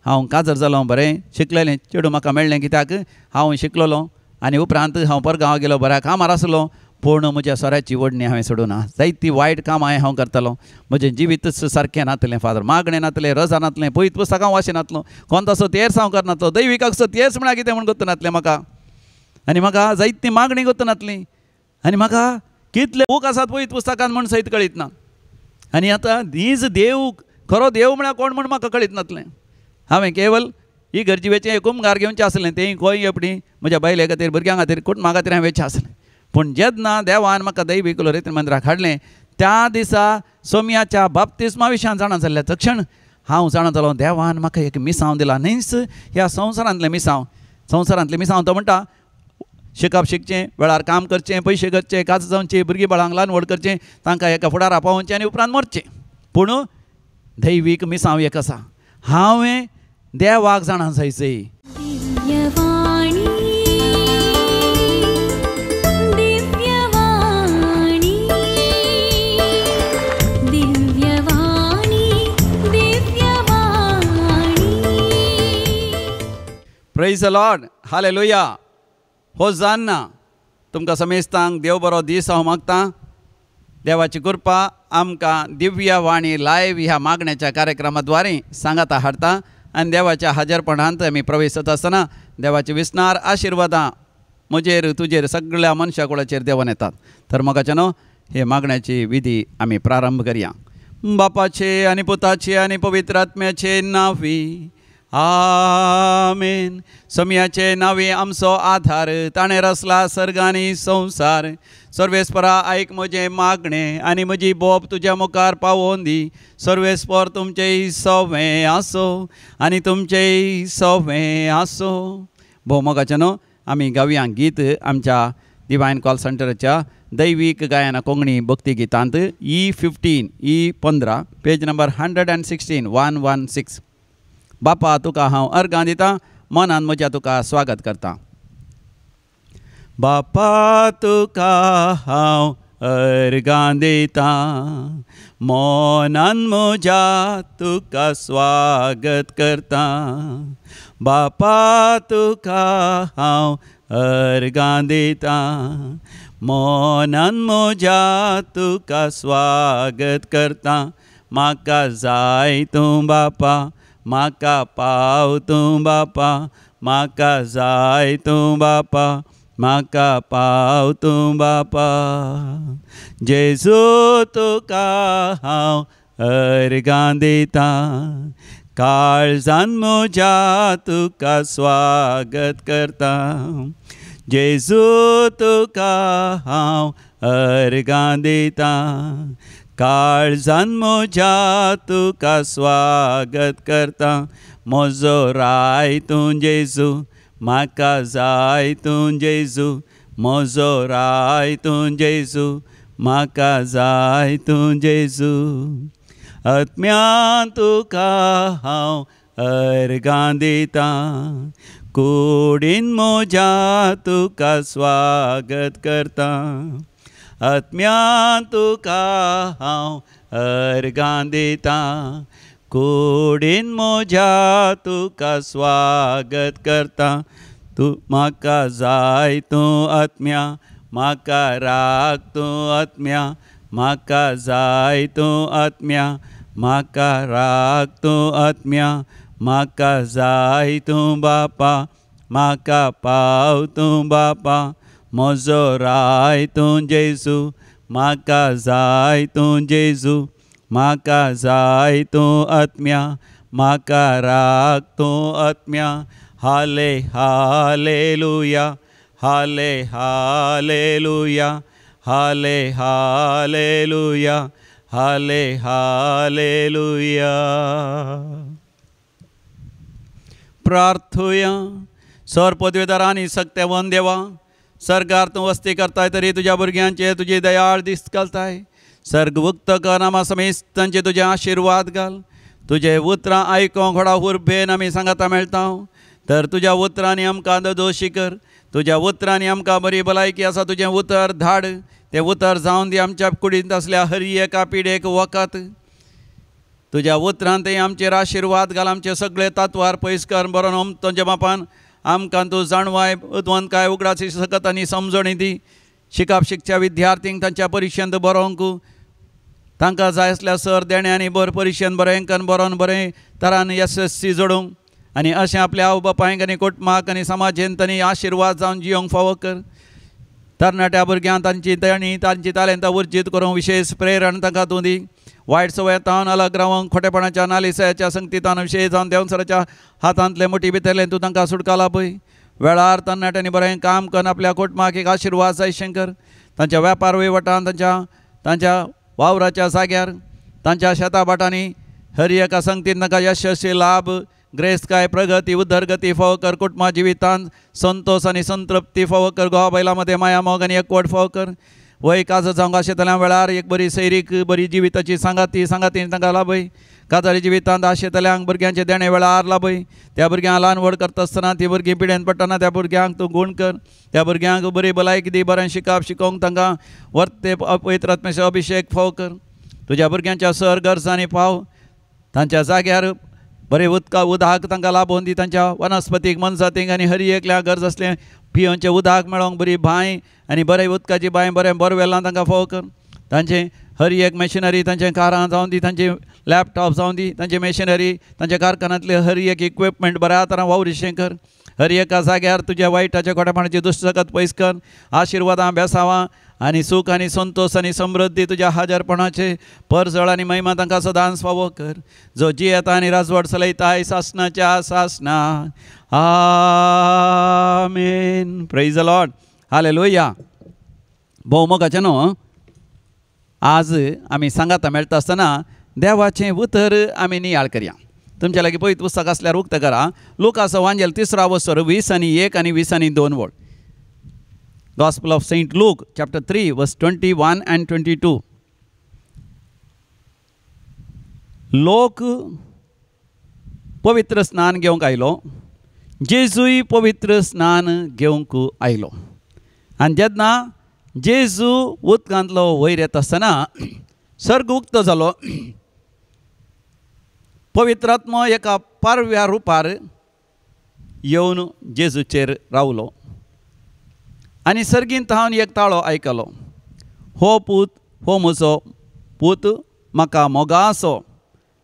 हांव काजर जालो बरें शिकलेलें चेडूं म्हाका मेळ्ळें कित्याक हांव शिकलोलो आनी उपरांत हांव परगांव गेलो बऱ्या कामार आसलो पूण म्हज्या सोऱ्याची ओडणी हांवें सोडूना जायतीं वायट कामां हांव करतालो म्हजें जिवीतच सारकें नातलें फादर मागणें नातलें रजा नातलें पयत पुस्तकां वाचीन नातलो कोण तसो तेर सांवकार नातलो दैविकाक सो तेर्स म्हळ्यार कितें म्हूण गोत्त नातलें म्हाका आनी म्हाका जायतीं मागणी गोत्त नातलीं आनी म्हाका कितले बूक आसात पयत पुस्तकांत म्हूण सयत कळीत ना आनी आतां हीच देव खरो देव म्हळ्यार कोण म्हूण म्हाका कळीत नातलें हांवें केवल ही गरजेचें एक कुमगार घेवचें आसलें तें खंय एपडी म्हज्या बायले खातीर भुरग्यां खातीर कुटुंबा खातीर हांवें वेचें आसलें पूण जेन्ना देवान म्हाका दैवीक लोरेत्र मंदिराक हाडलें त्या दिसा सोमयाच्या बाप्तिस्मा विशयान जाणा जाल्ल्या तक्षण हांव जाणा जालो देवान म्हाका एक मिसांव दिला न्हयच ह्या संवसारांतलें मिसांव तो म्हणटा शिकप शिकचें वेळार काम करचें पयशे करचे काज जावचें भुरगीं बाळांक ल्हान व्हड करचें तांकां एका फुडारा पावोवचें आनी उपरांत मरचें पूण दैवीक मिसांव एक आसा हांवें देवाक जाणा जायचें प्रेज द लॉर्ड हालेलुया होसान्ना तुमकां समेस्तांक देव बरो दीस हांव मागतां देवाची कृपा आमकां दिव्य वाणी लायव्ह ह्या मागण्याच्या कार्यक्रमाद्वारे सांगाता हाडटा आनी देवाच्या हाजरपणांत आमी प्रवेश जाता आसतना देवाचे विस्नार आशिर्वादां म्हजेर तुजेर सगळ्या मनशा कुळाचेर देवान येतात तर मोगाच्यानो हे मागण्याची विधी आमी प्रारंभ करया बापाचे आनी पुताचे आनी पवित्र आत्म्याचे नांवी आमेन सोमयाचे नांवे आमचो आधार ताणें रचला सर्ग आनी संवसार सर्वेस्परा आयक म्हजें मागणें आनी म्हजी बोब तुज्या मुखार पावोवन दी सर्वेस्पर तुमचें सवें आसो आनी तुमचें सवें आसो भोवमोगाच्यानो आमी गावया गीत आमच्या डिवायन कॉल सेंटराच्या दैवीक गायना कोंकणी भक्ती गितांत E15 पेज नंबर 116 बापा तुका हांव अर्गां दितां मनान म्हज्या तुका स्वागत करता बापा तुका हांव अर्गां दितां मनान म्हज्या तुका स्वागत करता बापा तुका हांव अर्गां दितां मनान म्हज्या तुका स्वागत करता म्हाका जाय तूं बापा म्हाका पाव तूं बापा म्हाका जाय तूं बापा म्हाका पाव तूं बापा जेजू तुका हांव अर्गां दितां काळजान म्हज्या तुका स्वागत करता जेजू तुका हांव अर्गां दितां काळजान म्हज्या तुका स्वागत करता म्हजो राय तूं जेजू म्हाका जाय तूं जेजू म्हजो राय तूं जेजू म्हाका जाय तूं जेजू आत्म्या तुका हांव अर्गां दितां कुडीन म्हज्या तुका स्वागत करता आत्म्या तुका हांव अर्गां दितां कुडीन म्हज्या तुका स्वागत करता तूं म्हाका जाय तूं आत्म्या म्हाका राग तूं आत्म्या म्हाका जाय तूं आत्म्या म्हाका राग तूं आत्म्या म्हाका जाय तूं बापा म्हाका पाव तूं बापा म्हजो राय तूं जेजू म्हाका जाय तूं जेजू म्हाका जाय तूं आत्म्या म्हाका राग तूं आत्म्या हाले हालेलुया हाले हालेलुया हाले हालेलुया हाले हालेलुया प्रार्थुया सर पदवीधर आनी सक्तेवन देवा सर्गार तूं वस्ती करताय तरी तुज्या भुरग्यांचेर तुजी दयाळ दिश्ट घालताय सर्ग उक्त कर आमा समेत तांचे तुजे आशिर्वाद घाल तुजे उतरां आयकोंक व्हडा उर्बेन आमी सांगता मेळटा तर तुज्या उतरांनी आमकां दोशी कर तुज्या उतरांनी आमकां बरी भलायकी आसा तुजें उतर धाड तें उतर जावन दी आमच्या कुडींत आसल्या हर एका पिडेक वखद तुज्या उतरांतय आमचेर आशिर्वाद घाल, आमचे सगळे तातवार पयस कर, बरो तुमच्या बापान आमकां तूं जाणवाय उदवंतकाय उगडासी सकत आनी समजणी दी. शिकप शिकच्या विद्यार्थींक तांच्या परिक्षेंत बरोवंक तांकां जाय आसल्या सर देणे आनी बरें परिक्षेंत बरेंकन बरोवन बरें तरान यशस्वी जोडूंक आनी अशें आपल्या आवय बापायक आनी कुटुंबाक आनी समाजेंत तांणी आशिर्वाद जावन जियोंक फावो कर. तरणाट्या भुरग्यांक तांची देणी तांची तालेंतां उर्जीत करूंक विशेश प्रेरण तांकां तूं दी. वायट सवयेंतावन अलग रावंक खोटेपणाच्या नालिसाच्या संगतीतान विशेष जावन देंवसराच्या हातांतले मुठी भितरले तूं तांकां सुटका लाभय. वेळार तरणाट्यांनी बरें काम करून आपल्या कुटुंबाक एक आशिर्वाद जाय शंकर. तांच्या वेपार वहिवटान तांच्या वावराच्या जाग्यार तांच्या शेता भाटांनी हर एका संगतीन तांकां यशस्वी लाभ ग्रेस्त प्रगती उदरगती फावो कर. कुटुंबा जिवितांत संतोष आनी संतृप्ती फावो कर. घोवा बैला मदें माया मोग आनी एकवट फावो कर. वय काज जावंक आशेतल्या वेळार एक बरी सैरीक बरी जिविताची सांगातीन तांकां लाभय. काजारी जिवितांत आशेतल्यांक भुरग्यांचे देणे वेळार लाभय. त्या भुरग्यांक ल्हान व्हड करता आसतना ती भुरगीं पिडेन पडटना त्या भुरग्यांक तूं गूण कर. त्या भुरग्यांक बरी भलायकी दी. बरें शिकोवंक तांकां वर्ते पवित्र आत्म्याचो अभिशेक फावो कर. तुज्या भुरग्यांच्या सर गरजांनी पाव. तांच्या जाग्यार बरें उदक तांकां लाभोवन दी. तांच्या वनस्पतीक मनजातीक आनी हर एकल्या गरज असलें पियोवचें उदक मेळोंक बरी बांय आनी बरें उदकाची बांय बरें बोरवेलां तांकां फावो कर. तांचें हर एक मशिनरी तांचें कारां जावन दी. तांचे लॅपटॉप जावन दी. तांचे मशिनरी तांच्या कारखान्यांतले हर एक इक्विपमेंट बऱ्या तरां वावरिशें कर. हर एका जाग्यार तुज्या वायटाच्या खोटेपणाची दुश्ट सकत पयस कर. आशिर्वादां बेसावां आनी सूख आनी संतोष आनी समृद्धी तुज्या हाजरपणाचे परजळ आनी महिमा तांकां सदांच फावो कर. जो जियेता आनी राजवट चलयताय सासनाच्या सासना. आमेन. Praise the Lord. हालेलुया. भोव मोगाचें न्हू. आज आमी सांगाता मेळटा आसतना देवाचें उतर आमी नियाळ करया. तुमच्या लागीं पळयत पुस्तक आसल्यार उक्तें करा. लुकाचो वांजेल 3रा वसर 20:1 आनी 20:2 वळ. Gospel of Saint Luke, chapter 3, verse 21 and 22. लोक पवित्र स्नान घेवंक आयलो. जेजूय पवित्र स्नान घेवंक आयलो. आनी जेन्ना जेजू उदकांतलो वयर येता आसतना सर्ग उक्तो जालो. पवित्रात्मो एका पारव्या रुपार येवन जेजूचेर रावलो आनी सर्गींत हांवें एक ताळो आयकलो. हो पूत हो म्हजो पूत म्हाका मोगासो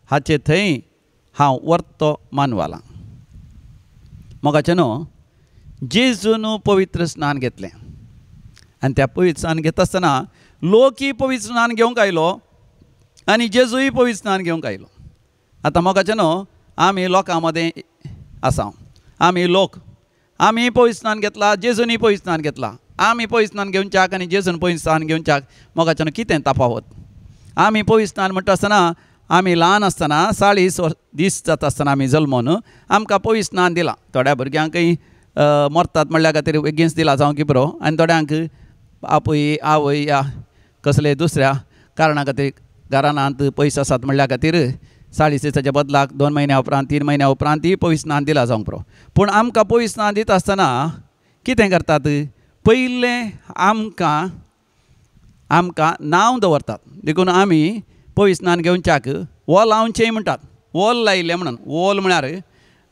हाचे थंय हांव व्हरतो मानवाला. मोगाचें न्हू. जेजून पवित्र स्नान घेतलें आनी त्या पवित्र स्नान घेता आसतना लोकूय पवित्र स्नान घेवंक आयलो आनी जेजूय पवित्र स्नान घेवंक आयलो. आतां मोगाचें न्हू. आमी लोकां मदें आसा. आमी लोक आमी पवित्र स्नान घेतला. जेजूनी पवित्र स्नान घेतला. आमी पवित्र स्नान घेवच्याक आनी जेजून पवित्र स्नान घेवच्याक मोगाचें न्हू कितें तफावत. आमी पवित्र स्नान म्हणटा आसतना आमी ल्हान आसतना 40 दीस जाता आसतना आमी जल्मोन आमकां पवित्र स्नान दिलां. थोड्या भुरग्यांकय मरतात म्हणल्या खातीर बेगीनच दिला जावं की बरो. आनी थोड्यांक आपूय आवय या कसले दुसऱ्या कारणा खातीर घरांत पयशे आसात म्हणल्या खातीर 40 दिसाच्या बदलाक 2 म्हयन्या उपरांत 3 म्हयन्या उपरांत ही पवित्र स्नान दिलां जावंक पुरो. पूण आमकां पवित्र स्नान दिता आसतना कितें करतात. पयलें आमकां नांव दवरतात. देखून आमी पवित्र स्नान घेवच्याक वॉल लावचें म्हणटात. वॉल लायिल्लें म्हणून. वॉल म्हळ्यार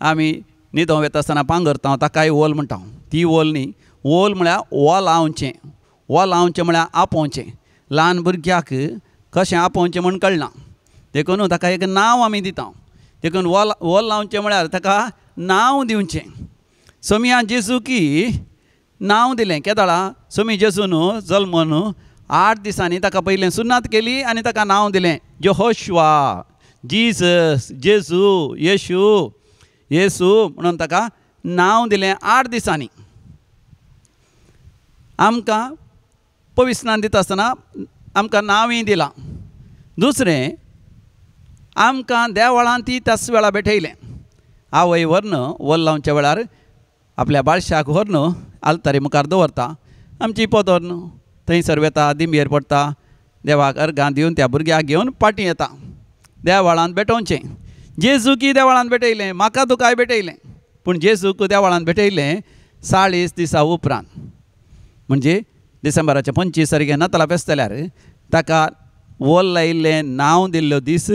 आमी न्हिदोंक वता आसतना पांगरता ताकाय वॉल म्हणटा. ती वॉल न्ही. वॉल म्हळ्यार वॉल लावचें. वॉल लावचें म्हळ्यार आपोवचें. ल्हान भुरग्याक कशें आपोवचें म्हूण कळना. देखून ताका एक नांव आमी दिता. देखून वॉल लावचें म्हळ्यार ताका नांव दिवचें. सोमिया जेजूकी नांव दिलें. केदाळा सोमी जेजून जल्मोन 8 दिसांनी ताका पयलें सुन्नात केली आनी ताका नांव दिलें यहोशुआ, जिजस, जेजू, येशू म्हणून ताका नांव दिलें 8 दिसांनी. आमकां पवित्र स्नान दिता आसतना आमकां नांवय दिलां. दुसरें आमकां देवळांत ती त्याच वेळा भेटयलें. आवय व्हरून वॉल लावच्या वेळार आपल्या बाळशाक व्हरून आल्तारी मुखार दवरता. आमची पोदोर थंयसर वेता, दिंबयेर पडटा, देवाक अर्गां दिवन त्या भुरग्याक घेवन पाटी येता. देवळांत भेटोवचें. जेजूकी देवळांत भेटयलें. म्हाका तुकाय भेटयलें. पूण जेजूक देवळांत भेटयलें 40 दिसां उपरांत. म्हणजे डिसेंबराच्या 25 तारखेक नातालां फेस्त जाल्यार ताका वॉल लायिल्लें नांव दिल्लो दीस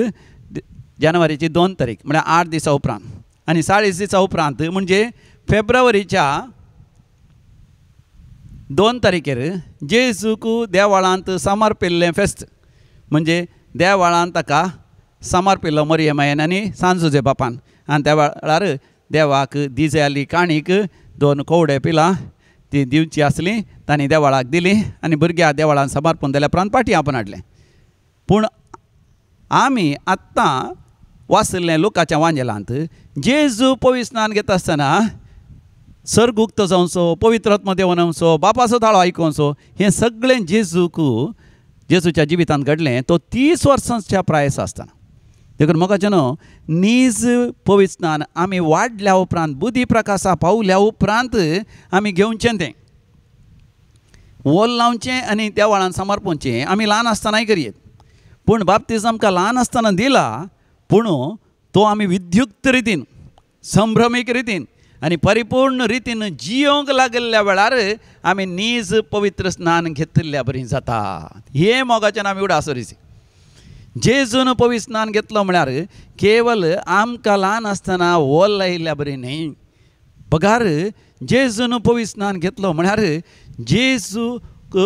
जानेवारीची 2 तारीख म्हळ्यार 8 दिसां उपरांत आनी 40 दिसां उपरांत म्हणजे फेब्रुवारीच्या 2 तारखेर जेजूक देवाळांत समर्पिल्लें फेस्त म्हणजे देवाळांत ताका समर्पिल्लो मरियमायेन आनी सांजुजे बापान आनी त्या वेळार देवाक दिजेली काणीक 2 कवडे पिलां ती दिवची आसली तांणी देवाळाक दिली आनी भुरग्यां देवाळान समर्पण जाल्या उपरांत पाटी आपण हाडलें. पूण आमी आत्तां वाचलें लुकाच्या वांजेलांत जेजू पवित्र स्नान घेता आसतना सर्ग उक्तो जावचो पवित्र आत्मो देंवन येवचो बापाचो ताळो आयकोवचो हें सगळें जेजूच्या जिवितांत घडलें तो 30 वर्सांच्या प्रायस आसतना. देखून म्हाका न्हू नीज पवित्र स्नान आमी वाडल्या उपरांत बुधी प्रकाशा पावल्या उपरांत आमी घेवचें तें वोल लावचें आनी देवाळान समर्पणचें आमी ल्हान आसतनाय करयेत. पूण बाप्तिस्म आमकां ल्हान आसतना दिला पूण तो आमी विद्युक्त रितीन संभ्रमीक रितीन आनी परिपूर्ण रितीन जियोंक लागल्ल्या वेळार आमी नीज पवित्र स्नान घेतिल्ल्या बरी जाता. हे मोगाच्यान आमी उडासोरीसी जेजून पवित्र स्नान घेतलो म्हळ्यार केवल आमकां ल्हान आसतना वोल लायिल्ल्या बरी न्ही. पगार जेजून पवित्र स्नान घेतलो म्हळ्यार जेजूक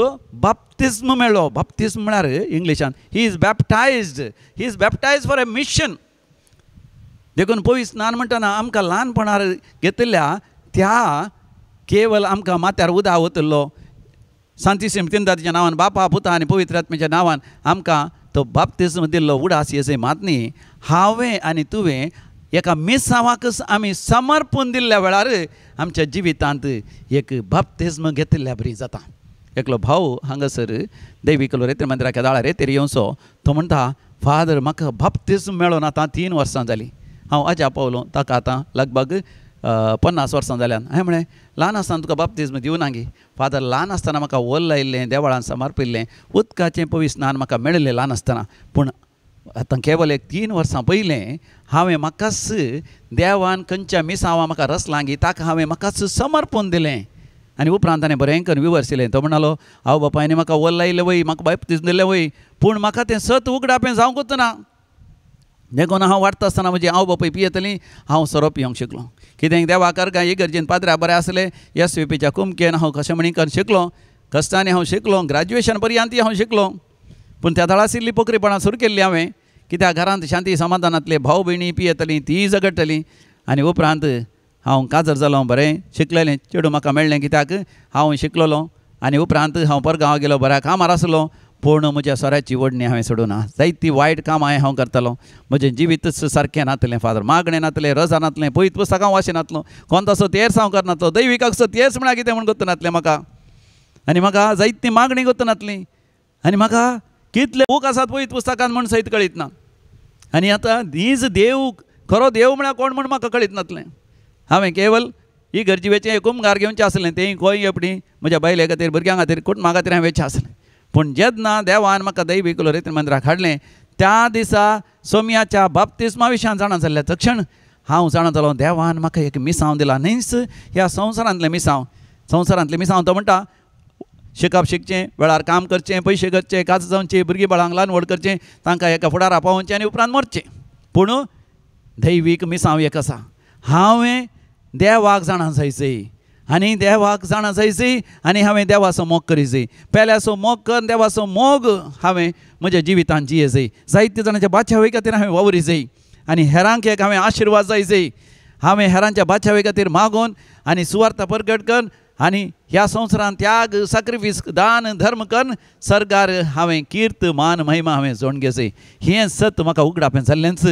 बाप्तिस्म मेळ्ळो. बाप्तिस्म म्हळ्यार इंग्लिशान he is baptised for a mission. देखून पवित्र स्नान म्हणटना आमकां ल्हानपणार घेतिल्ल्या त्या केवल आमकां माथ्यार उदक वतलो सांतीसीम तिनदाच्या नांवान बापा पुता आनी पवित्र आत्म्याच्या नांवान आमकां तो बाप्तिस्म दिल्लो उडास येसय मात न्ही. हांवें आनी तुवें एका मिसांवाकच आमी समर्पण दिल्ल्या वेळार आमच्या जिवितांत एक बाप्तिस्म घेतिल्ल्या बरी जाता. एकलो भाव हांगासर दैविकलो रेते मंदिराच्या दाळार रेतेर येवचो तो म्हणटा फादर म्हाका बाप्तिस्म मेळोन आतां 3 वर्सां जालीं. हांव अजा पावलो ताका आतां लगभग 50 वर्सां जाल्यान. हांवें म्हळें ल्हान आसतना तुका बाप्तिस्म दिवना गे. फादर ल्हान आसतना म्हाका वोल लायिल्लें देवाळान समर्पिल्लें उदकाचें पवित्र स्नान म्हाका मेळिल्लें ल्हान आसतना. पूण आतां केवल एक 3 वर्सां पयलें हांवें म्हाकाच देवान खंयच्या मिसांवां म्हाका रस लागी ताका हांवें म्हाकाच समर्पण दिलें. आनी उपरांत ताणें बरें करून विवर्सिलें. तो म्हणलो आवय बापायनी म्हाका वोल लायिल्लें वय म्हाका बाप्तिस्म दिल्लें वय पूण म्हाका तें सत उगडापें जावंकूच ना. देखून हांव वाडटा आसतना म्हजी आवय बापूय पियेतलीं हांव सोरो पियोंक शिकलो. कित्याक देवाकार काय इगर्जेन पाद्र्या बरें आसलें SVPच्या कुमकेन हांव कशें म्हणीन करून शिकलो. कश्टांनी हांव शिकलो ग्रॅज्युएशन पर्यंत हांव शिकलो. पूण त्या तळासिल्ली पोखरीपणां सुरू केल्ली हांवें कित्याक घरांत शांती समाधानांतले भाव भयणी पियेतलीं तीं झगडटलीं. आनी उपरांत हांव काजर जालो बरें शिकलेलें चेडूं म्हाका मेळ्ळें कित्याक हांव शिकलोलो आनी उपरांत हांव परगांव गेलो बऱ्या कामार आसलो. पूण म्हज्या सोऱ्याची ओडणी हांवें सोडूना. जायतीं वायट कामां हांव करतालो. म्हजें जिवीतच सारकें नातलें फादर मागणें नातलें रजा नातलें पयत पुस्तकां वाचनातलो कोण तसो तेर्स हांव करनातलो. दैविकाक सो तेर्स म्हळ्यार कितें म्हूण गोत्त नातलें म्हाका. आनी म्हाका जायतीं मागणी गोत्त नातलीं आनी म्हाका कितले बूक आसात पयत पुस्तकान म्हूण सयत कळीत ना. आनी आतां नीज देव खरो देव म्हळ्यार कोण म्हूण म्हाका कळीत नातलें. हांवें केवल ही गरजेचें एक कुमगार घेवचें आसलें तें खंय एपणी म्हज्या बायले खातीर भुरग्यां खातीर कुटुंबा खातीर हांवें वेचें आसलें. पूण जेन्ना देवान म्हाका दैविकलो रेतीन मंदिराक हाडलें त्या दिसा सोम्याच्या बाप्तिस्मा विशयान जाणा जाल्ल्या तक्षण हांव जाणा जालो देवान म्हाका एक मिसांव दिला. न्हयच ह्या संवसारांतलें मिसांव तो म्हणटा शिकप शिकचें वेळार काम करचें पयशे करचे काज जावचें भुरगीं बाळांक ल्हान व्हड करचें तांकां एका फुडारा पावोवचें आनी उपरांत मरचें. पूण दैवीक मिसांव एक आसा. हांवें देवाक जाणा जायचें आनी देवाक जाणा जायचीं आनी हांवें देवाचो मोग करीचें. पेल्याचो मोग कर देवाचो मोग हांवें म्हज्या जिवितांत जियेचें. जायत्या जाणांच्या बाचावे खातीर हांवें वावुरचें आनी हेरांक एक हांवें आशिर्वाद जायचें. हांवें हेरांच्या बाचावे खातीर मागोवन आनी सुवार्थ परगट कर आनी ह्या संवसारांत त्याग सॅक्रिफीस दान धर्म कर सरकार हांवें कीर्त मान महिमा हांवें जोड घेवचें. हें सत म्हाका उगडापें जाल्लेंच.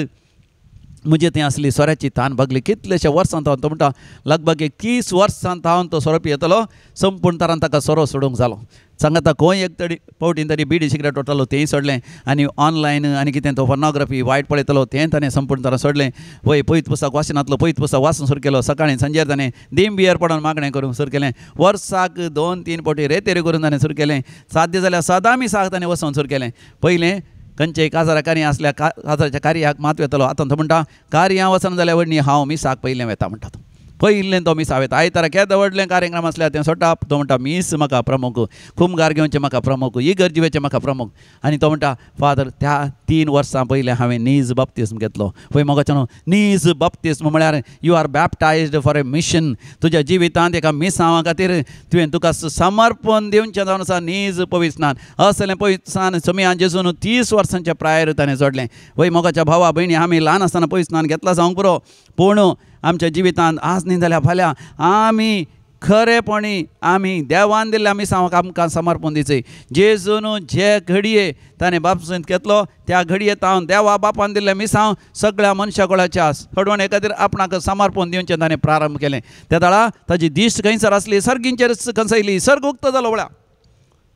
म्हणजे तें असली सोऱ्याची तान भगली कितलेशे वर्सांत हांव तो म्हणटा लगभग एक 30 वर्सांत हांव तो सोरो पियेतलो. संपूर्ण तरान ताका सोरो सोडूंक जालो. सांगाता खंय एक तरी फावटीन तरी बिडी सिगरेट वतालो तेंय सोडलें आनी ऑनलायन आनी कितें तो पोर्नोग्राफी वायट पळयतलो तें ताणें संपूर्ण तरान सोडलें. वय पयत पुस्तक वाचनातलो पयत पुस्तक वाचून सुरू केलो. सकाळीं सांजेर ताणें देम बियर पडोवन मागणें करूंक सुरू केलें. वर्साक 2-3 फावटी रेतेरी करून ताणें सुरू केलें. साध्य जाल्यार सदां मिसाक ताणें वचोन सुरू केलें. पयलें खंयचेय काजारा कार्य आसल्या काजाराच्या कार्याक मात वेतलो. आतां तो म्हणटा कार्यां वचना जाल्यार व्हडणी हांव मिसाक पयलें वेता म्हणटा तो. पयलें तो मीस हांवें आयतारा केदें व्हडलें कार्यक्रम आसल्यार तें सोडटा तो म्हणटा मीस म्हाका प्रमुख, कुमगार घेवचें म्हाका प्रमुख, इगर जिवेचें म्हाका प्रमुख. आनी तो म्हणटा फादर त्या 3 वर्सां पयलें हांवें नीज बपतिस्म घेतलो. पळय मोगाचें नीज बपतिस्म म्हळ्यार you are baptised for a mission. तुज्या जिवितांत एका मिसांवा खातीर तुवें तुका समर्पण दिवचें जावन आसा नीज पवित्र स्नान. असलें पवित्र स्नान समियान जेजून 30 वर्सांच्या प्रायर ताणें जोडलें. वय मोगाच्या भावा भयणी आमी ल्हान आसतना पवित्र स्नान घेतला जावंक पुरो, पूण आमच्या जिवितांत आज न्ही जाल्यार फाल्यां आमी खरेपणी आमी देवान दिल्ल्या मिसांवाक आमकां समर्पण दिवचें. जेजून जे घडये ताणें बापसून घेतलो त्या घडयेंत हांव देवा बापान दिल्लें मिसांव सगळ्या मनशा कुळाच्या सोडवणे खातीर आपणाक समर्पण दिवचें ताणें प्रारंभ केलें. त्या दाळा ताजी दिश्ट खंयसर आसली, सर्गींचेर खंयसयली, सर्ग उक्तो जालो वळा.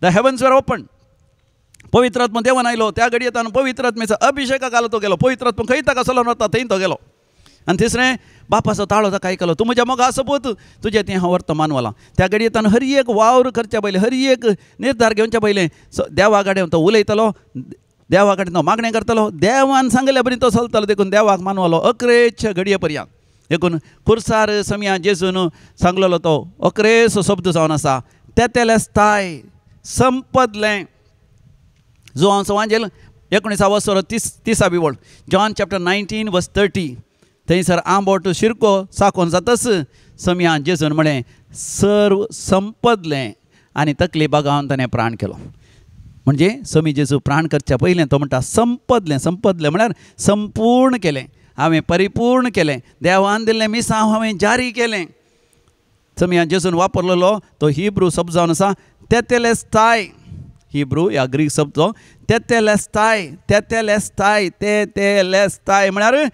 द हेवन्स वर ओपन. पवित्र आत्मो देवान आयलो. त्या घडये ताणें पवित्र आत्मेचो अभिशेका घालो तो गेलो. पवित्र आत्मो खंय ताका चलोन वता थंय तो गेलो. आनी तिसरें बापाचो ताळो ताका आयकलो. तूं म्हज्या मोगा सपूत तुजें तें हांव व्हरता मानवाला. त्या घडये ताणें हर एक वावर करच्या पयलें, हर एक निर्धार घेवच्या पयलें देवा कडेन तो उलयतलो, देवा कडेन तो मागणें करतलो. देवान सांगल्या बरी तो चलतलो. देखून देवाक मानवालो अकरेच्या घडये पर्यंत. देखून खुर्सार समिया जेजून सांगलेलो तो अकरेचो शब्द जावन आसा तेतेलेस्ताय संपदलें. जो हांव सवांजेल 19 वर्सां 30 विवळ जॉन चॅप्टर 19 वर्स 30 थंयसर आंबोट शिरको साकोन जातस समियान जेजून म्हळें सर्व संपदलें आनी तकली बागावन ताणें प्राण केलो. म्हणजे समी जेजू प्राण करच्या पयलें तो म्हणटा संपदलें. संपदलें म्हळ्यार संपूर्ण केलें, हांवें परिपूर्ण केलें, देवान दिल्लें मिसांव हांवें जारी केलें. समियान जेजून वापरलेलो तो हिब्रू शब्द जावन आसा तेतेलेस्ताय. हिब्रू या ग्रीक शब्द तेतेलेस्ताय. तेतेलेस्ताय तेतेलेस्ताय म्हळ्यार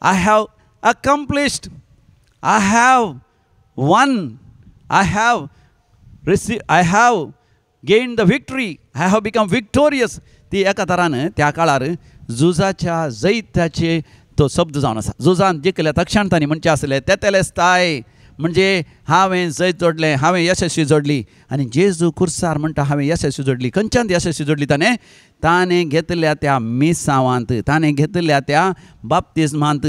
I have accomplished, I have won, I have received, I have gained the victory, I have become victorious. ती एका तरान त्या काळार झुजाच्या जैताचे तो शब्द जावन आसा. झुजान जिखल्या तक्षण तांणी म्हणचे आसले तेतेलेस्ताय म्हणजे हांवें जैत जोडलें, हांवें यशस्वी जोडली. आनी जेजू खुर्सार म्हणटा हांवें यशस्वी जोडली. खंयच्यान यशस्वी जोडली ताणें घेतल्या त्या मिसांवांत, ताणें घेतल्या त्या बाप्तिस्मांत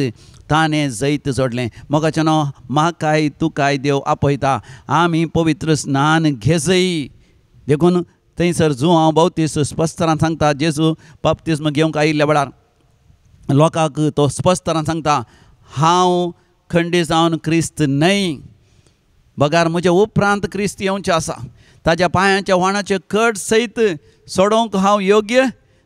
ताणें जैत जोडलें. मोगाचें न्हू म्हाकाय तुकाय देव आपयता आमी पवित्र स्नान घेजई. देखून थंयसर जुआंव बावतीस स्पश्टतरान सांगता जेजू बाप्तिस्म घेवंक आयिल्ल्या वेळार लोकांक तो स्पश्टतरान सांगता हांव खंडी जावन क्रिस्त न्हय, बगार म्हजे उपरांत क्रिस्त येवचें आसा. ताज्या पांयाच्या वाणाचे कट सयत सोडोवंक हांव योग्य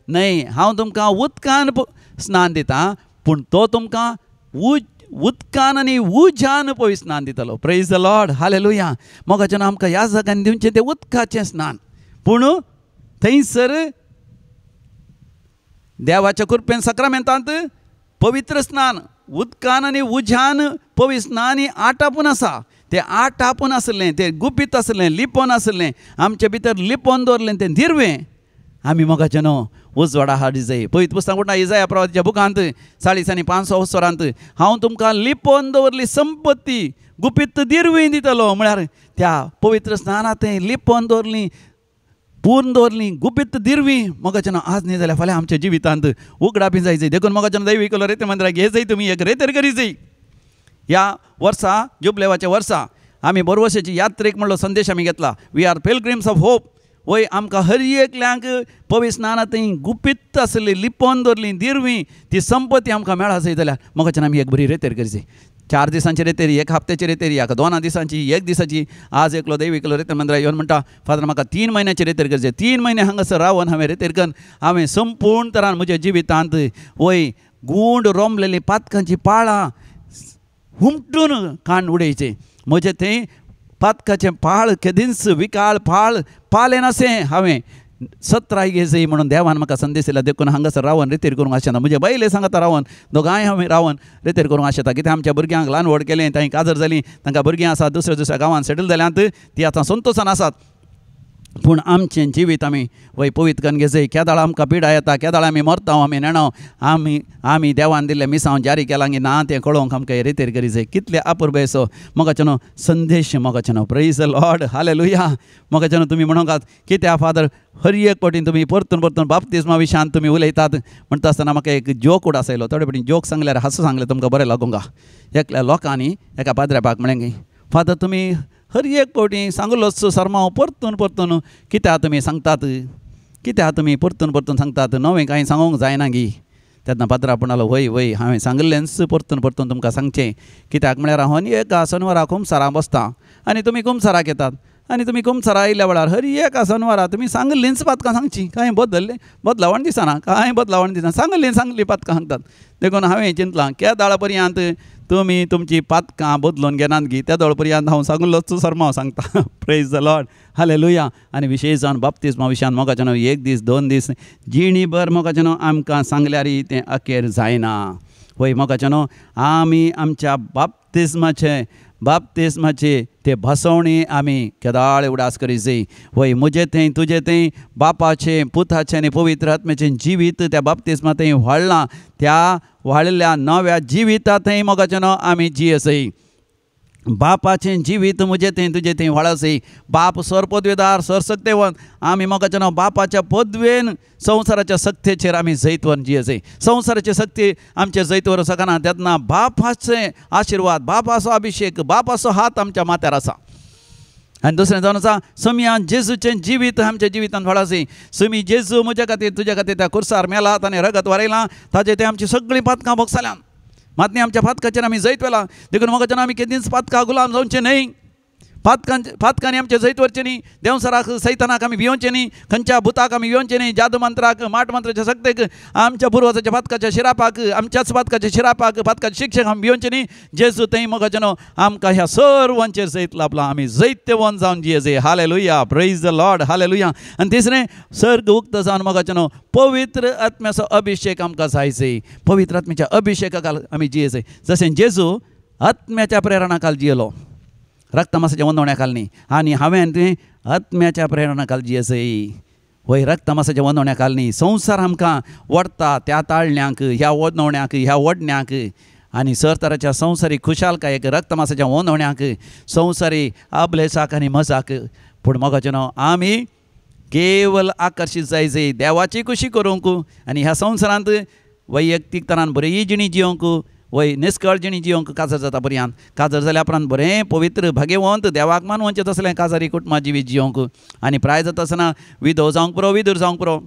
न्हय. हांव तुमकां उदकान स्नान दितां पूण तो तुमकां उदकान आनी उज्यान पळय स्नान दितलो. Praise the Lord, hallelujah. मोगाचें आमकां ह्या जाग्यान दिवचें तें उदकाचें स्नान. पूण थंयसर देवाच्या कृपेन सक्रामेंतांत पवित्र स्नान उदकान आनी उज्यान पवित्र स्नान ही 8 आपूण आसा. तें 8 आपूण आसलें, तें गुपीत आसलें, लिपोन आसलें, आमचे भितर लिपोन दवरलें तें दिरवें आमी मोगाचें न्हू उजवाडा हाडी जाय. पळयत पुस्तक म्हणटा इजाया प्रवादीच्या बुकांत 40 आनी 500 वर्सांत हांव तुमकां लिपोन दवरली संपत्ती गुपीत दिरवें दितलो. म्हळ्यार त्या पवित्र स्नानांत लिपोन दवरली, पूर्ण दवरली गुपीत दिरवीं. मोगाचें न्हू आज न्ही जाल्यार फाल्यां आमच्या जिवितांत उगडापी जाय जाय. देखून मोगाचें दैवी कलो रेते मंदिराक घे जाय तुमी एक रेतेर करी जाय. ह्या वर्सा जुबलेवाच्या वर्सा आमी बोरवसेची यात्रेक म्हणलो संदेश आमी घेतला. We are pilgrims of hope. वय आमकां हर एकल्यांक पवित्र स्नानांत गुपीत आसली लिपोन दवरली दिरवीं ती संपत्ती आमकां मेळा जाय जाल्यार मोगाचें आमी एक बरी रेतेर करी जाय. 4 दिसांची रेतेरी, 1 हप्त्याची रेतेरी, 2 दिसांची, 1 दिसाची. आज एकलो दैवी केलो रेतेर मंदिराक येवन म्हणटा फादर म्हाका 3 म्हयन्याची रेतेर करचें. 3 म्हयने हांगासर रावन हांवें रेतेर करून हांवें संपूर्ण तरान म्हज्या जिवितांत वय गूंड रोमलेली पातकांची पाळां हुमटून काण उडयचें. म्हजें थंय पातकाचें पाळ केदींच विकाळ पाळ पालें नासें हांवें 17 घे जाय म्हणून देवान म्हाका संदेश दिला. देखून हांगासर रावन रेतेर करूंक आशेना. म्हजे बायले सांगता रावन दोगांय हांवें रावन रेतेर करूंक आशेता. कित्याक आमच्या भुरग्यांक ल्हान व्हड केलें, तांकां काजर जालीं, तांकां भुरगीं आसात दुसऱ्या दुसऱ्या गांवांत सेटल जाल्यांत, ती आतां संतोशान आसात. पूण आमचें जिवीत आमी वय पवित्र करून घेजय. केदाळ आमकां पिडा येता, केदाळ आमी मरता, आमी नेणो, आमी देवान दिल्लें मिसांव जारी केलां की ना तें कळोवंक आमकां रितेर करी जाय. कितले अपुर्बेसो मोगाचेनो संदेश मोगाचेनो. प्रेज द लॉर्ड, हालेलुया. मोगाचेनो तुमी म्हणोंकात कित्या फादर हर एक फावटीन तुमी परतून परतून बाप्तिस्मा विशयान तुमी उलयतात म्हणटा आसतना म्हाका एक जोक उडासयलो. थोडे फावटी जोक सांगल्यार हांसूं सांगलें तुमकां बरें लागूंक. एकल्या लोकांनी एका पाद्र्यापाक म्हळें की फादर तुमी हर एक फावटी सांगलोच सरमाव परतून परतून कित्याक तुमी सांगतात, कित्याक तुमी परतून परतून सांगतात, नवें कांय सांगूंक जायना गी. तेन्ना पात्रां म्हणलो वय वय हांवें सांगलेंच परतून परतून तुमकां सांगचें. कित्याक म्हळ्यार हांव एका शनिवारा कुमसारा बसता आनी तुमी कुमसाराक येतात आनी तुमी कुमसारा आयिल्ल्या वेळार हर एका शनिवारा तुमी सांगलींच पातकां सांगची. कांय बदलावण दिसना, कांय बदलावण दिसना, सांगली पातकां सांगतात. देखून हांवें चिंतलां केदाळ पर्यंत तुमी तुमची पातकां बदलून घेनात गी, त्या दोळ पर्यंत हांव सांगलोच सरमाव सांगता. प्रेज द लॉर्ड, हालेलुया. आनी विशेश जावन बाप्तिस्मा विशयान मोगाचेनो एक दीस 2 दीस जिणीभर मोगाचेनो आमकां सांगल्यार तें अखेर जायना. वय मोगाचेनो आमी आमच्या बाप्तिस्माचे ते भासवणी आमी केदाळ उडास करी जाय. वय म्हजें तें तुजें तें बापाचें पुताचें आनी पवित्र आत्म्याचें जिवीत त्या बाप्तिस्मा थंय व्हाडलां. त्या व्हाडल्या नव्या जिवितांतय मोगाचेनो आमी जियेसय. बापाचें जिवीत म्हजें तें तुजें तें व्हाडसय. बाप सर पदवेदार सर सक्तेवन आमी मोगाचेनो बापाच्या पदवेन संवसाराच्या सक्तेचेर आमी जैतवन जियेसय. संवसाराचे सक्ती आमचे जैतवर सकना तेन्ना बापाचे आशिर्वाद, बापाचो अभिशेक, बापाचो हात आमच्या माथ्यार आसा. आनी दुसरें जावन आसा समिया जेजूचें जिवीत आमच्या जिवितांत व्हडासय. समी जेजू म्हज्या खातीर तुज्या खातीर त्या कुर्सार मेलात आनी रगत वारयलां. ताजें तें आमची सगळीं पातकां भोगसल्यान मातनी आमच्या पातकाचेर आमी जैत वेला. देखून मोगाचेनो आमी केदींच पातकां गुलाम जावचें न्हय. पातकांनी आमचे जैत व्हरचें न्ही. देंवसराक सैतानाक आमी भिवचें न्ही. खंयच्या भुताक आमी भिवचें न्ही. जादू मंत्राक माट मंत्राच्या सक्तेक आमच्या पुर्वजाच्या पातकाच्या शिरापाक आमच्याच पातकाच्या शिरापाक पातकाच्या शिक्षक आमी भिवचें न्ही. जेजू थंय मोगाचेनो आमकां ह्या सर्वांचेर जैत लाभला. आमी जैत्यवन जावन जियेसय. हालेलुया, प्रेज द लॉर्ड, हालेलुया. आनी तिसरें सर्ग उक्त जावन मोगाचेनो पवित्र आत्म्याचो अभिशेक आमकां जायसय. पवित्र आत्म्याच्या अभिशेका आमी जियेसय. जशें जेजू आत्म्याच्या प्रेरणा काल जियेलो, रक्तमासाच्या वंदवण्या काल न्ही. आनी हांवें तें आत्म्याच्या प्रेरणा काल जियेसय. वय रक्तमासाच्या वंदवण्या काल न्ही. संवसार आमकां वडटा त्या ताळण्यांक, ह्या वंदवण्याक, ह्या वडण्याक आनी सरतराच्या संवसारीक खुशालकायेक, रक्तमासाच्या वंदवण्याक, संवसारी अभलेसाक आनी मजाक. पूण मोगाचेनो आमी केवल आकर्शीत जायसय देवाची खुशी करूंक आनी ह्या संवसारांत वैयक्तीक तरान बरी जिणी जियोंक, वय निश्कळ जिणी जियोंक काजर जाता पर्यंत. काजर जाल्या उपरांत बरें पवित्र भाग्यवंत देवाक मानवचें तसलें काजारी कुटुंबा जिवीत जियोंक. आनी प्राय जाता आसतना विधव जावंक पुरो, विधूर जावंक पुरो,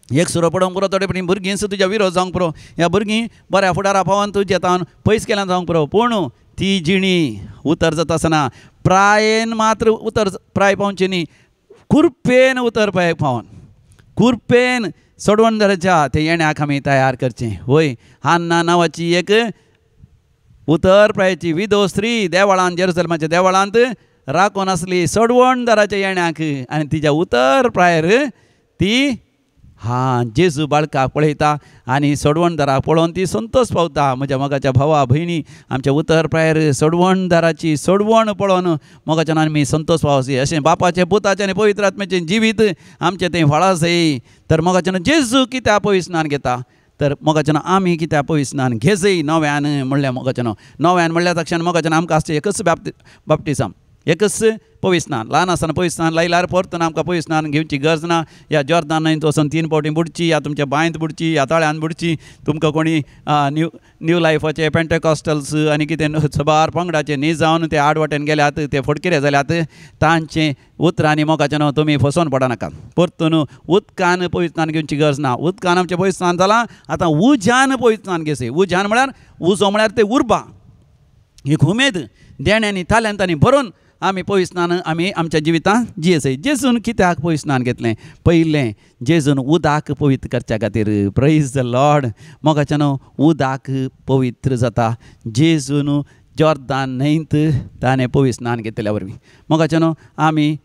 एक सुरो पडोवंक पुरो. थोडे फावटी भुरगीं सुद्दां तुज्या विरोध जावंक पुरो. ह्या भुरगीं बऱ्या फुडारा पावन तुज्या तावन पयस केल्यान जावंक पुरो. पूण ती जिणी उतर जाता आसतना प्रायेन मात्र उतर प्राय पावची न्ही, कुरपेन उतर पावन, कुरपेन सोडवणदाराच्या ते येण्याक आमी तयार करचें. वय हान्ना नांवाची एक उतर प्रायची विधव स्त्री देवळांत, जेरुसलेमाच्या देवळांत राखून आसली सोडवणदाराच्या येण्याक. आनी तिच्या उतर प्रायर ती जेजू बाळकाक पळयता आनी सोडवणदाराक पळोवन ती संतोश पावता. म्हज्या मोगाच्या भावा भयणी, आमच्या उतर प्रायर सोडवणदाराची सोडवण पळोवन मोगाच्यान आमी संतोष पावसी. अशें बापाचें पुताचें आनी पवित्र आत्म्याचें जिवीत आमचें तें व्हडासय. तर मोगाच्यान जेजू कित्याक पवित्र स्नान घेता, तर मोगाच्यान आमी कित्याक पवित्र स्नान घेजय. नव्यान म्हणल्यार मोगाच्यान नव्यान म्हणल्या तक्षण मोगाच्यान आमकां आसचें एकच बाप्तिस्म, एकच पवित्र स्नान. ल्हान आसतना पवित्र स्नान लायल्यार परतून आमकां पवित्र स्नान घेवची गरज ना. ह्या जॉर्दान न्हंयेंत वचून 3 फावटी बुडची, या तुमच्या बांयंत बुडची, ह्या तळ्यान बुडची. तुमकां कोणी न्यू लायफाचे पेंटेकॉस्टल्स आनी कितें सबार पंगडाचे न्ही जावन ते आडवटेन गेल्यात, ते फटकिरे जाल्यात, तांचे उतरांनी मोगाचें तुमी फसोवन पडनाकात. परतून उदकान पवित्र स्नान घेवची गरज ना. उदकान आमचें पवित्र स्नान जालां, आतां उज्यान पवित्र स्नान घेसय. उज्यान म्हळ्यार उजो म्हळ्यार ते उर्बा, एक उमेद देण्यांनी ताल्यांतांनी भरून आमी पवित्र स्नान आमी आमच्या जिवितांत जियेसय. जेजून कित्याक पवित्र स्नान घेतलें? पयलें जेजून उदाक पवित्र करच्या खातीर. Praise the Lord. मोगाच्यान उदाक पवित्र जाता. जेजून जॉर्दान न्हंयेंत ताणें पवित्र स्नान घेतल्या वरवीं मोगाच्यान आमी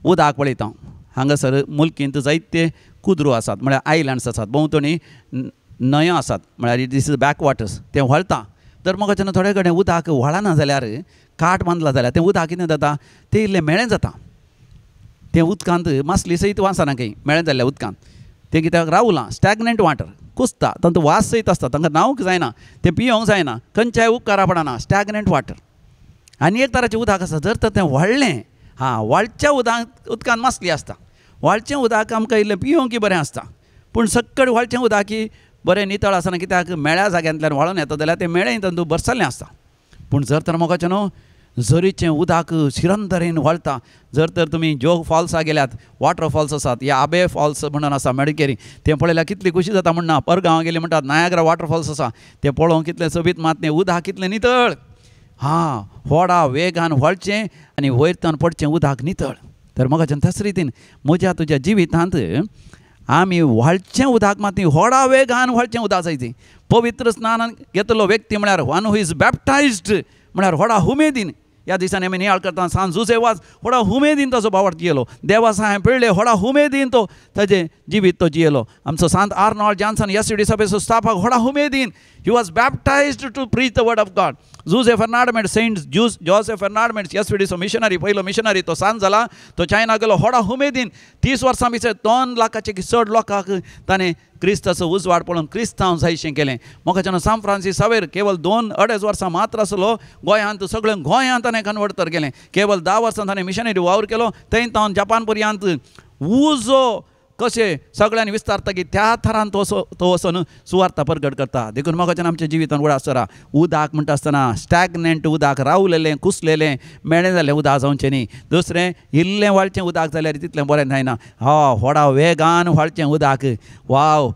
उदाक पळयता. हांगासर मुल्कींत जायते कुद्रो आसात, म्हळ्यार आयलँड्स आसात, भोंवतणी न्हंयो आसात, म्हळ्यार दीस इज बॅक वॉटर्स, तें व्हळता. तर मोगाच्यान थोडे कडेन उदक व्हळना जाल्यार काट बांदला जाल्यार तें उदक कितें जाता, तें इल्लें मेळें जाता. तें उदकांत मासली सयत वासाना काही मेळ्ळें जाल्ल्या उदकांत तें कित्याक रावलां स्टॅग्नंट वाटर कुसता तांचो वास सयत आसता तांकां नांवूंक जायना तें पियोंक जायना खंयच्याय उपकारा पडना स्टॅग्नंट वाटर आनी एक तराचें उदक आसा जर तर तें व्हडलें व्हडच्या उदकांत मासली आसता व्हडचें उदक आमकां इल्लें पियोंक बरें आसता पूण सक्कड व्हडचें उदक बरें नितळ आसना कित्याक मेळ्या जाग्यांतल्यान व्हाळून येता जाल्यार तें मेळ्ळें तातूंत भरसल्लें आसता पूण जर तर मोगाचें न्हू झरीचें उदक शिरंदरेन वळटा जर तर तुमी जोग फॉल्सा गेल्यात वॉटरफॉल्स आसात या आबे फॉल्स म्हणून आसा मडिकेरी तें पळयल्यार कितली खुशी जाता म्हणना परगांव गेली म्हणटात नायाग्रा वॉटरफॉल्स आसा तें पळोवंक कितलें सोबीत मात तें उदक कितलें नितळ व्हडा वेगान वळचें आनी वयरतान पडचें उदक नितळ तर मोगाचें तेच रितीन म्हज्या तुज्या जिवितांत आमी व्हडचें उदक मात व्हडा वेगान व्हडचें उदक जायचें पवित्र स्नान घेतलो व्यक्ती म्हळ्यार वन हू इज बॅप्टायज्ड म्हळ्यार व्हडा उमेदीन ह्या दिसांनी आमी नियाळ करता सांज जुजे वाज व्हडा उमेदीन ताचो बावट जियेलो देवा हांवें पळयलें व्हडा उमेदीन तो ताजें जिवीत तो जियेलो आमचो सांत आर्नॉल्ड जॉन्सन एससीडी सभेचो स्थापक व्हडा उमेदीन he was baptised to preach the word of God जुजे फर्नांडमेंट सेंट जोसेफ फर्नांडमेंट एससीडीचो मिशनरी पयलो मिशनरी तो सांज जाला तो चायना गेलो व्हडा उमेदीन 30 वर्सां भितर 2 लाखाचे चड लोकांक ताणें क्रिस्ताचो उजवाड पळोवन क्रिस्तांव जायशें केलें मोगाचें सांत फ्रांसीस सावेर केवळ 2-2.5 वर्सां मात्र आसलो गोंयांत सगळें गोंयांत ताणें कन्वर्टर केलें केवळ 10 वर्सां ताणें मिशनरी वावर केलो थंय तावन जपान पर्यंत उजो कशें सगळ्यांनी विस्तारता की त्या थरान तो वचून सुवार्ता प्रगट करता देखून मोगाचें आमच्या जिवितांत उडा आसता उदक म्हणटा आसतना स्टॅग्नंट उदक रावलेलें कुसलेलें मेळ्ळें जाल्लें उदक जावचें न्ही दुसरें इल्लें व्हडचें उदक जाल्यार तितलें बरें जायना व्हडा वेगान व्हडचें उदक वाव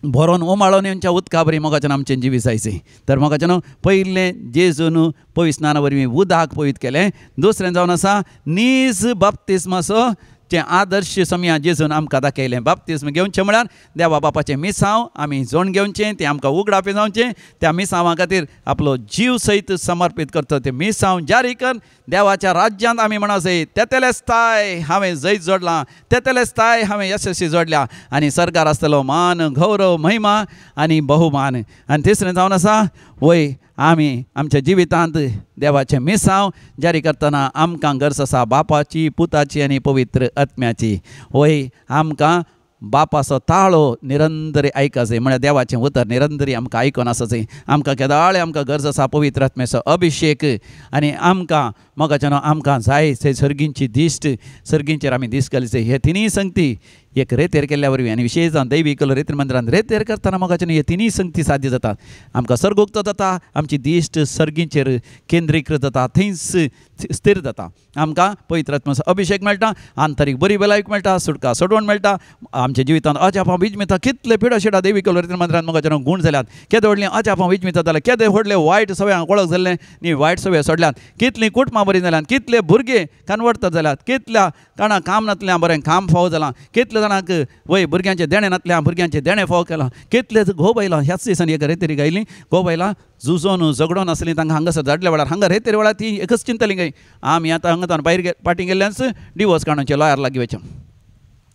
भरोन उमाळोन येवच्या उदका बरी मोगाचें आमचें जिवीत जायचें तर मोगाचें न्हू पयलें जेजून पवित्र स्नाना वरवीं उदक पवित्र केलें दुसरें जावन आसा नीज बाप्तिस्माचो जें आदर्श समया जेजून आमकां दाखयलें बाप्तिस्म घेवचें म्हळ्यार देवा बापाचें मिसांव आमी जोण घेवचें तें आमकां उगडावपी जावचें त्या मिसांवा खातीर आपलो जीव सयत समर्पीत करता तें मिसांव जारी कर देवाच्या राज्यांत आमी म्हणा जाय तेतेलेस्ताय हांवें जैत जोडलां तेतेलेस्ताय हांवें यशस्वी जोडल्या आनी सरकार आसतलो मान गौरव महिमा आनी बहुमान आनी तिसरें जावन आसा वय आमी आमच्या जिवितांत देवाचें मिसांव जारी करतना आमकां गरज आसा बापाची पुताची आनी पवित्र आत्म्याची वय आमकां बापाचो ताळो निरंतरी आयका जाय म्हळ्यार देवाचें उतर निरंतरी आमकां आयकून आसा जाय आमकां केदाळे आमकां गरज आसा पवित्र आत्म्याचो अभिशेक आनी आमकां मोगाचें आमकां जाय थंय सर्गींची दिश्ट सर्गींचेर आमी दीस घालचे हे तिनूय संगती एक रेतेर केल्ल्या वरवीं आनी विशेश जावन दैवीक रेतीर मंदिरांत रेतेर करतना मोगाचें हे तिनूय संगती साध्य जातात आमकां सर्गोक्त जाता आमची दिश्ट सर्गींचेर केंद्रीकृत जाता थंयच स्थिर जाता आमकां पवित्र आत्म्याचो अभिशेक मेळटा आंतरीक बरी भलायक मेळटा सुटका सोडवण मेळटा आमच्या जिवितांत अजापां विजमिता कितले पिडो शिडा दैवीक रेतीर मंदिरांत मोगाचें गूण जाल्यात केदे व्हडलीं अजापां विजमिता जाल्यात केदे व्हडले वायट सवयांक वळख जाल्लें न्ही वायट सवय सोडल्यात कितलीं कुटुंबां बरीं जाल्यात कितले भुरगे कन्वर्ट जाल्यात कितल्या जाणां काम नातल्यां बरें काम फाव जालां कितले जाणांक वय भुरग्यांचे देणे नातल्यां भुरग्यांचे देणे फाव केलां कितले घोव बायलां ह्याच दिसांनी एक रेतेरी गायलीं घोव बायलां झुजोन झगडोन आसलीं तांकां हांगासर धाडल्या वेळार हांगा रेतेरी वेळार ती एकच चिंतली काय आमी आतां हांगाच्यान भायर पाटी गेल्ल्यानच डिवोर्स काडूचे लॉयर लागीं वचचें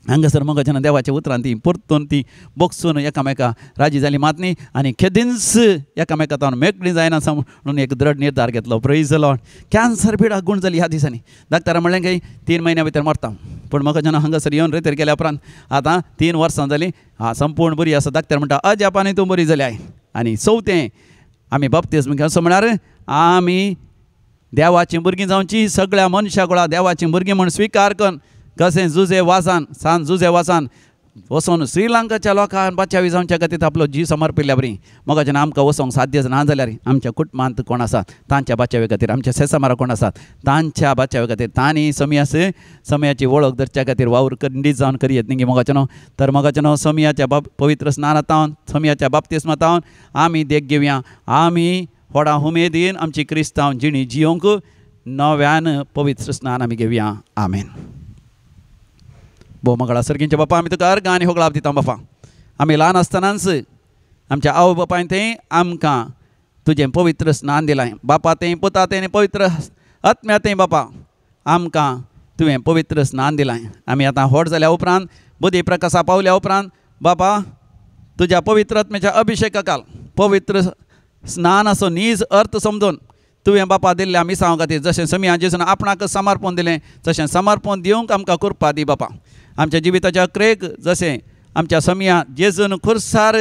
हांगासर मोगाचें देवाच्या उतरान ती परतून ती बोगसून एकामेका राजी जाली मात न्ही आनी केदींच एकामेका तावन मेकळीं जायना म्हणून एक दृढ निर्धार घेतलो प्रेज द लॉर्ड कॅन्सर पिडाक गूण जाली ह्या दिसांनी डाक्टरान म्हणलें की 3 म्हयन्या भितर मरता पूण मोगाचें हांगासर येवन रेतेर केल्या उपरांत आतां 3 वर्सां जालीं संपूर्ण बरी आसा डाक्टर म्हणटा अजापानूय तूं बरी जाल्या आनी चवथें आमी बाप्तिस्म घेवचो म्हळ्यार आमी देवाचीं भुरगीं जावचीं सगळ्या मनशां कुळा देवाचीं भुरगीं म्हूण स्विकार करून कशें जुजे वासान सांत जुजे वासान वचून श्रीलंकाच्या लोकांक बाचावी जावच्या खातीर आपलो जीव समर्पिल्ल्या बरी मोगाचें आमकां वचोंक साध्य ना जाल्यार आमच्या कुटुंबांत कोण आसात तांच्या बाचावे खातीर आमच्या सेसामारा कोण आसात तांच्या बाचावे खातीर तांणी समयाची वळख धरच्या खातीर वावर खंडीत जावन करियेत न्ही मोगाचें तर मोगाचें समयाच्या पवित्र स्नानांतावन समयाच्या बाप्तिस्मांतावन आमी देख घेवया आमी व्हडा उमेदीन आमची क्रिस्तांव जिणी जियोंक नव्यान पवित्र स्नान आमी घेवया आमेन भोवमंगळा सर्गींचे बापा आमी तुका अर्घ आनी होगळाप दिता बापा आमी ल्हान आसतनाच आमच्या आवय बापायन थंय आमकां तुजें पवित्र स्नान दिलां बापा तें पुता तें पवित्र आत्म्या तें बापा आमकां तुवें पवित्र स्नान दिलां आमी आतां व्हड जाल्या उपरांत बुधी प्रकाशा पावल्या उपरांत बापा तुज्या पवित्र आत्म्याच्या अभिशेका काल पवित्र स्नानाचो नीज अर्थ समजून तुवें बापा दिल्ल्या मिसांवा खातीर जशें समिया जेजून आपणाक समर्पण दिलें तशें समर्पण दिवंक आमकां कृपा दी बापा. आमच्या जिविताच्या अक्रेक जशें आमच्या समिया जेजून खुर्सार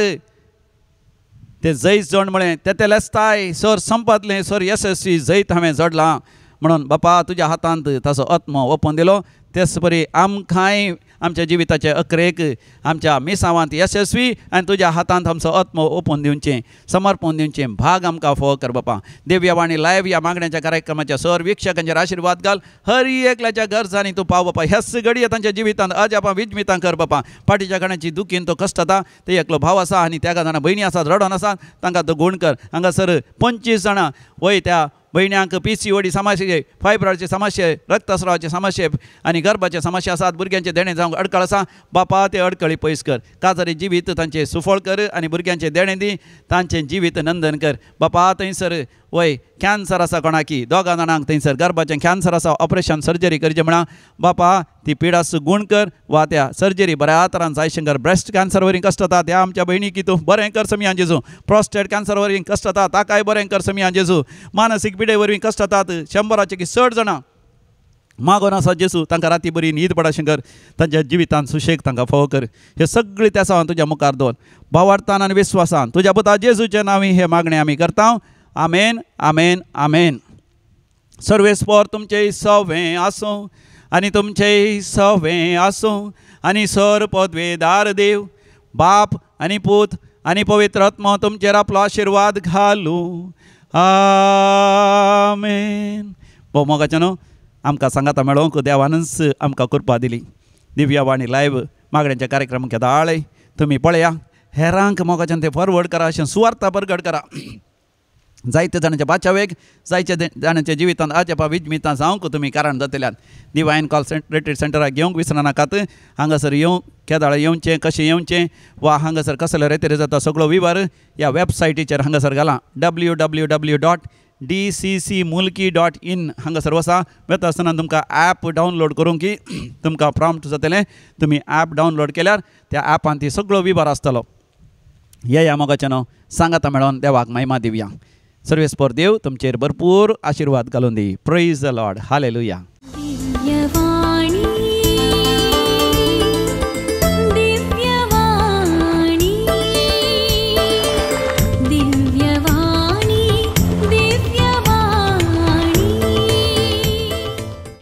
ते जैत जोड म्हळें ते लेस्ताय सर संपतलें सर यशस्वी जैत हांवें जोडलां म्हणून बापा तुज्या हातांत ताचो आत्मो ओपून दिलो. तेच परी आमकांय आमच्या जिविताचे अक्रेक आमच्या मिसांवांत यशस्वी आनी तुज्या हातांत आमचो आत्मो ओपून दिवचें समर्पण दिवचें भाग आमकां फोव कर बापा. दिव्यवाणी लायव्ह ह्या मागण्याच्या कार्यक्रमाच्या सर विक्षकांचेर आशिर्वाद घाल. हर एकल्याच्या गरजांनी तूं पाव बापा. ह्याच घडये तांच्या जिवितांत अजापां विजमितां कर बापा. फाटीच्या गाण्याची दुखीन तो कश्ट जाता ते एकलो भाव आसा आनी त्या जाणां भयणी आसात रडोन आसात तांकां तो गुण कर. हांगासर 25 जाणां वय त्या भयण्यांक PCOD समस्ये फायब्रॉइडचे समस्ये रक्तस्रावाचे समस्ये आनी गर्भाचे समस्या आसात. भुरग्यांचे देणे जावंक अडखळ आसा बापा ते अडखळी पयस कर. काजरी जिवीत तांचे सुफळ कर आनी भुरग्यांचे देणे दी तांचें जिवीत नंदन कर बापा. थंयसर वय कॅन्सर आसा कोणाकी 2 जाणांक थंयसर गर्भाचें कॅन्सर आसा ऑपरेशन सर्जरी करचें म्हणा बापा ती पिडास गुण कर वा त्या सर्जरी बऱ्या तरान जायशें कर. ब्रेस्ट कॅन्सर वरी कश्ट जाता त्या आमच्या भयणीक तूं बरें कर समिया जेजू. प्रोस्टेट कॅन्सर वरी कश्ट जाता ताकाय बरें कर समिया जेजू. मानसीक पिडे वरवीं कश्ट जातात 100 की 60 जाणां मागोन आसा जेजू तांकां राती बरी न्हीद पडाशें कर. तांच्या जिवितांत सुशेग तांकां फोव कर. हे सगळें त्या हांव तुज्या मुखार दवर भावार्थान आनी विस्वासान तुज्या पुता जेजूच्या नांवी हे मागणें आमी करता. आमेन आमेन आमेन. सर्वेस्पर तुमचें सवें आसूं आनी तुमचें सवें आसूं आनी सर पदवेदार देव बाप आनी पूत आनी पवित्र आत्मा तुमचेर आपलो आशिर्वाद घालूं. आमेन. भोव मोगाचें न्हू आमकां सांगाता मेळोंक देवानच आमकां कृपा दिली. दिव्यवाणी लायव्ह मागण्यांच्या कार्यक्रम केदाळे तुमी पळया. हेरांक मोगाचें ते फॉरवर्ड करा अशें सुवार्ता प्रगट करा. जायते जाणांच्या बाचावेक जायते जाणांच्या जिवितांत अजापां विजमितां जावंक तुमी कारण जातल्यात. डिवायन कॉल रिट्रीट सेंटराक घेवंक विसरनाकात. हांगासर येवंक केदाळे येवचें कशें येवचें वा हांगासर कसले रेतीर जाता सगळो विवर ह्या वेबसायटीचेर हांगासर घाला www.dccmulki.in हांगासर वसा. वेता आसतना तुमकां ॲप डावनलोड करूंक की तुमकां प्रॉम्प्ट जातलें. तुमी ॲप डावनलोड केल्यार त्या ॲपांत ती सगळो विवर आसतलो. ह्या मोगाचें न्हू सांगाता मेळोन देवाक महिमा दिवया. सर्वेस्पर देव तुमचेर भरपूर आशिर्वाद घालून दी. Praise the Lord. हालेलुया.